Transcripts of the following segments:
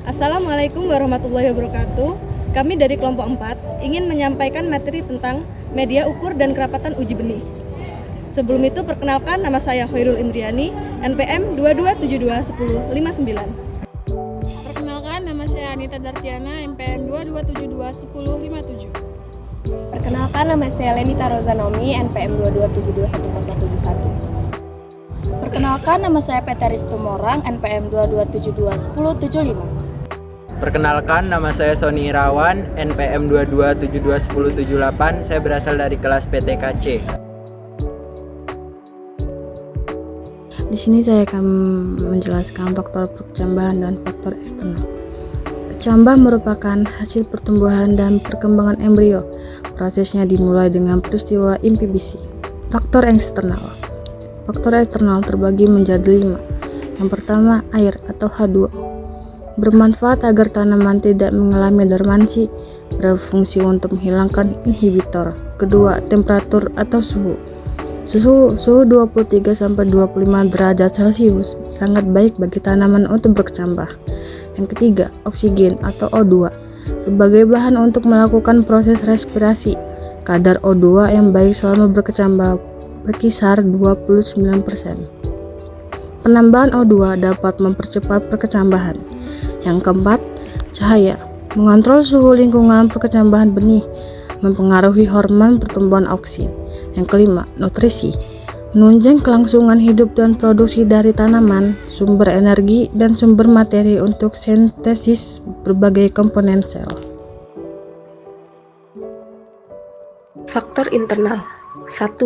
Assalamualaikum warahmatullahi wabarakatuh. Kami dari kelompok 4 ingin menyampaikan materi tentang media ukur dan kerapatan uji benih. Sebelum itu perkenalkan, nama saya Hoirul Indriani, NPM 22721059. Perkenalkan, nama saya Anita Dartiana, NPM 22721057. Perkenalkan, nama saya Lenita Rozanomi, NPM 22721071. Perkenalkan, nama saya Peteris Tumorang, NPM 22721075. Perkenalkan, nama saya Sony Irawan, NPM 22721078. Saya berasal dari kelas PTKC. Di sini saya akan menjelaskan faktor perkecambahan dan faktor eksternal. Kecambah merupakan hasil pertumbuhan dan perkembangan embrio. Prosesnya dimulai dengan peristiwa inkubasi. Faktor eksternal. Faktor eksternal terbagi menjadi 5. Yang pertama, air atau H2O. Bermanfaat agar tanaman tidak mengalami dormansi, berfungsi untuk menghilangkan inhibitor. Kedua, temperatur atau suhu. Suhu 23-25 derajat Celcius sangat baik bagi tanaman untuk berkecambah. Yang ketiga, oksigen atau O2 sebagai bahan untuk melakukan proses respirasi. Kadar O2 yang baik selama berkecambah berkisar 29%. Penambahan O2 dapat mempercepat perkecambahan. Yang keempat, cahaya mengontrol suhu lingkungan perkecambahan benih, mempengaruhi hormon pertumbuhan auksin. Yang kelima, nutrisi menunjang kelangsungan hidup dan produksi dari tanaman, sumber energi dan sumber materi untuk sintesis berbagai komponen sel. Faktor internal. 1.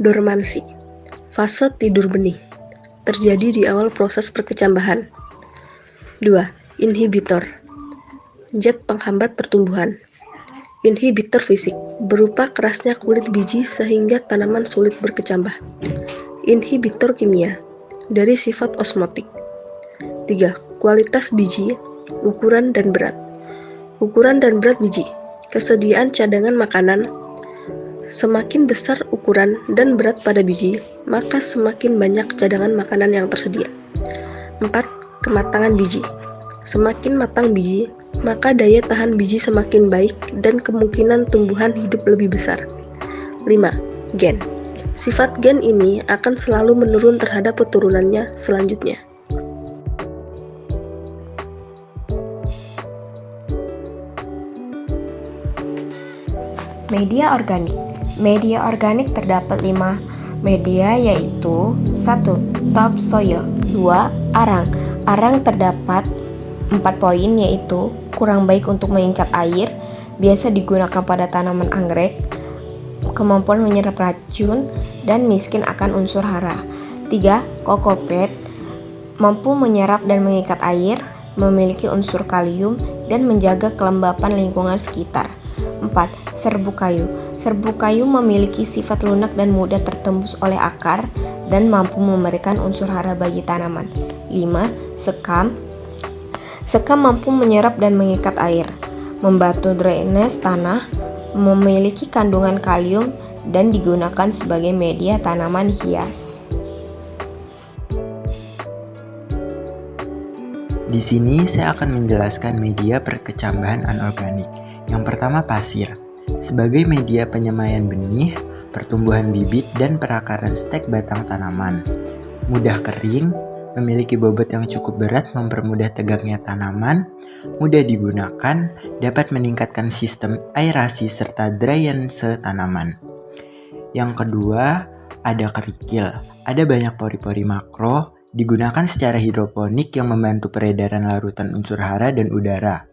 Dormansi. Fase tidur benih. Terjadi di awal proses perkecambahan. 2. Inhibitor. Zat penghambat pertumbuhan. Inhibitor fisik berupa kerasnya kulit biji sehingga tanaman sulit berkecambah. Inhibitor kimia dari sifat osmotik. 3. Kualitas biji, ukuran dan berat. Ukuran dan berat biji. Kesediaan cadangan makanan. Semakin besar ukuran dan berat pada biji, maka semakin banyak cadangan makanan yang tersedia. 4. Kematangan biji. Semakin matang biji, maka daya tahan biji semakin baik dan kemungkinan tumbuhan hidup lebih besar. 5. Gen. Sifat gen ini akan selalu menurun terhadap keturunannya selanjutnya. Media organik. Media organik terdapat 5 media, yaitu 1. Topsoil. 2. Arang. Arang terdapat 4 poin, yaitu kurang baik untuk mengikat air, biasa digunakan pada tanaman anggrek, kemampuan menyerap racun, dan miskin akan unsur hara. 3. Kokopet, mampu menyerap dan mengikat air, memiliki unsur kalium, dan menjaga kelembapan lingkungan sekitar. 4. Serbuk kayu. Serbuk kayu memiliki sifat lunak dan mudah tertembus oleh akar, dan mampu memberikan unsur hara bagi tanaman. 5. Sekam. Sekam mampu menyerap dan mengikat air, membantu drainase tanah, memiliki kandungan kalium, dan digunakan sebagai media tanaman hias. Di sini saya akan menjelaskan media perkecambahan anorganik. Yang pertama, pasir. Sebagai media penyemaian benih, pertumbuhan bibit, dan perakaran stek batang tanaman. Mudah kering, memiliki bobot yang cukup berat, mempermudah tegaknya tanaman, mudah digunakan, dapat meningkatkan sistem aerasi serta drainase tanaman. Yang kedua, ada kerikil. Ada banyak pori-pori makro, digunakan secara hidroponik yang membantu peredaran larutan unsur hara dan udara.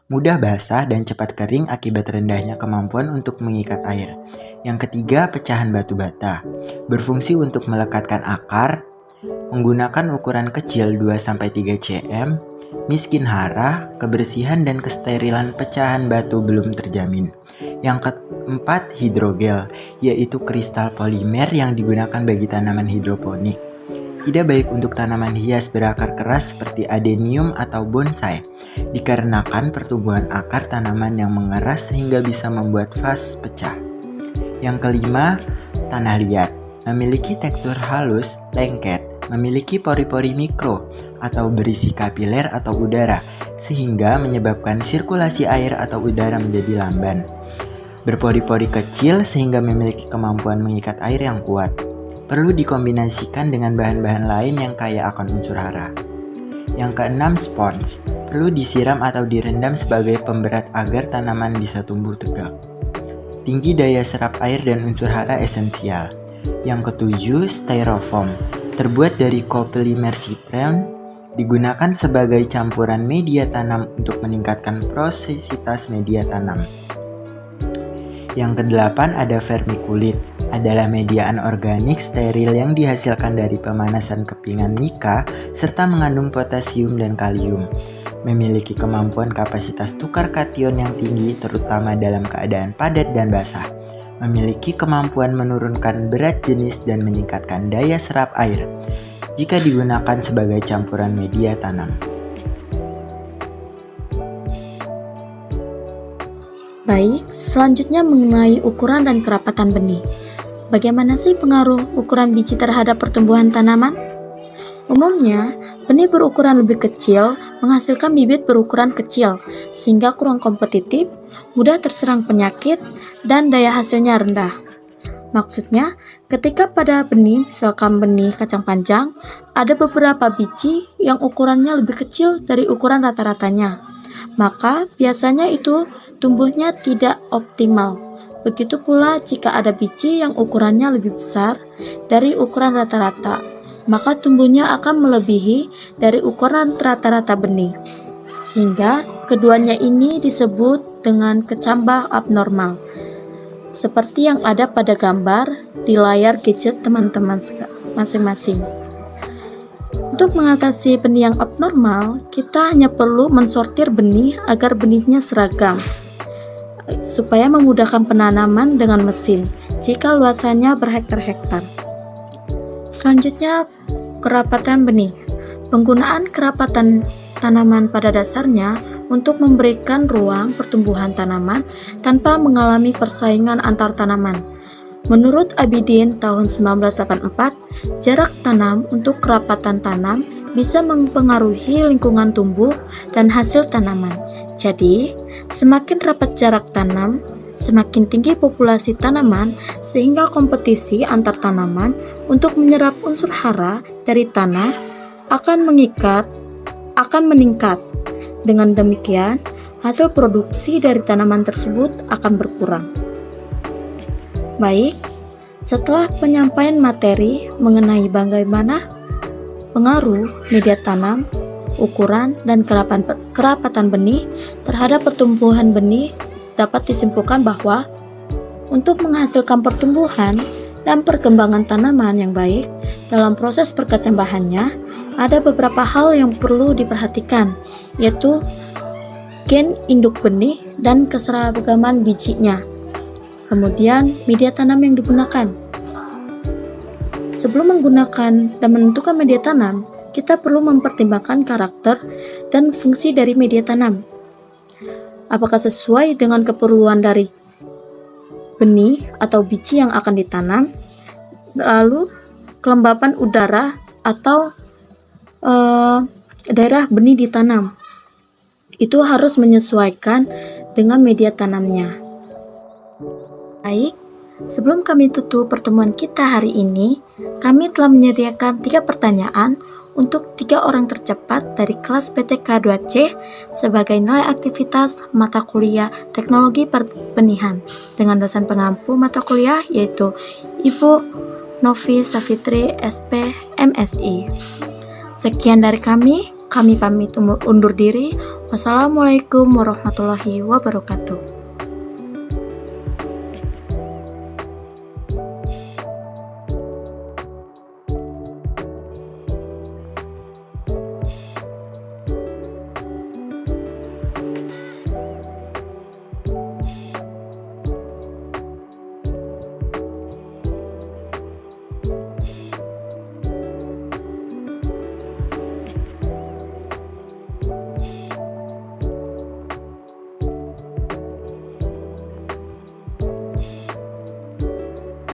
Mudah basah dan cepat kering akibat rendahnya kemampuan untuk mengikat air. Yang ketiga, pecahan batu bata. Berfungsi untuk melekatkan akar, menggunakan ukuran kecil 2-3 cm, miskin hara, kebersihan dan kesterilan pecahan batu belum terjamin. Yang keempat, hidrogel, yaitu kristal polimer yang digunakan bagi tanaman hidroponik. Tidak baik untuk tanaman hias berakar keras seperti adenium atau bonsai, dikarenakan pertumbuhan akar tanaman yang mengeras sehingga bisa membuat vas pecah. Yang kelima, tanah liat. Memiliki tekstur halus, lengket, memiliki pori-pori mikro atau berisi kapiler atau udara, sehingga menyebabkan sirkulasi air atau udara menjadi lamban. Berpori-pori kecil sehingga memiliki kemampuan mengikat air yang kuat. Perlu dikombinasikan dengan bahan-bahan lain yang kaya akan unsur hara. Yang keenam, spons. Perlu disiram atau direndam sebagai pemberat agar tanaman bisa tumbuh tegak. Tinggi daya serap air dan unsur hara esensial. Yang ketujuh, styrofoam. Terbuat dari kopolimer sitren, digunakan sebagai campuran media tanam untuk meningkatkan prosesitas media tanam. Yang kedelapan ada vermikulit, adalah media anorganik steril yang dihasilkan dari pemanasan kepingan mica serta mengandung potasium dan kalium. Memiliki kemampuan kapasitas tukar kation yang tinggi terutama dalam keadaan padat dan basah. Memiliki kemampuan menurunkan berat jenis dan meningkatkan daya serap air jika digunakan sebagai campuran media tanam. Baik, selanjutnya mengenai ukuran dan kerapatan benih. Bagaimana sih pengaruh ukuran biji terhadap pertumbuhan tanaman? Umumnya, benih berukuran lebih kecil menghasilkan bibit berukuran kecil, sehingga kurang kompetitif, mudah terserang penyakit, dan daya hasilnya rendah. Maksudnya, ketika pada benih, misalkan benih kacang panjang, ada beberapa biji yang ukurannya lebih kecil dari ukuran rata-ratanya, maka biasanya itu tumbuhnya tidak optimal. Begitu pula jika ada biji yang ukurannya lebih besar dari ukuran rata-rata, maka tumbuhnya akan melebihi dari ukuran rata-rata benih. Sehingga keduanya ini disebut dengan kecambah abnormal. Seperti yang ada pada gambar di layar gadget teman-teman masing-masing. Untuk mengatasi benih yang abnormal, kita hanya perlu mensortir benih agar benihnya seragam, supaya memudahkan penanaman dengan mesin jika luasannya berhektar-hektar. Selanjutnya, kerapatan benih. Penggunaan kerapatan tanaman pada dasarnya untuk memberikan ruang pertumbuhan tanaman tanpa mengalami persaingan antar tanaman. Menurut Abidin tahun 1984, jarak tanam untuk kerapatan tanam bisa mempengaruhi lingkungan tumbuh dan hasil tanaman. Jadi, semakin rapat jarak tanam, semakin tinggi populasi tanaman sehingga kompetisi antar tanaman untuk menyerap unsur hara dari tanah akan meningkat. Dengan demikian, hasil produksi dari tanaman tersebut akan berkurang. Baik, setelah penyampaian materi mengenai bagaimana pengaruh media tanam, ukuran, dan kerapatan benih terhadap pertumbuhan benih, dapat disimpulkan bahwa untuk menghasilkan pertumbuhan dan perkembangan tanaman yang baik dalam proses perkecambahannya, ada beberapa hal yang perlu diperhatikan, yaitu gen induk benih dan keseragaman bijinya. Kemudian, media tanam yang digunakan. Sebelum menggunakan dan menentukan media tanam, kita perlu mempertimbangkan karakter dan fungsi dari media tanam. Apakah sesuai dengan keperluan dari benih atau biji yang akan ditanam, lalu kelembapan udara atau daerah benih ditanam. Itu harus menyesuaikan dengan media tanamnya. Baik, sebelum kami tutup pertemuan kita hari ini, kami telah menyediakan 3 pertanyaan untuk 3 orang tercepat dari kelas PTK 2C sebagai nilai aktivitas mata kuliah Teknologi Perbenihan dengan dosen pengampu mata kuliah yaitu Ibu Novi Safitri SP MSI. Sekian dari kami pamit undur diri. Wassalamualaikum warahmatullahi wabarakatuh.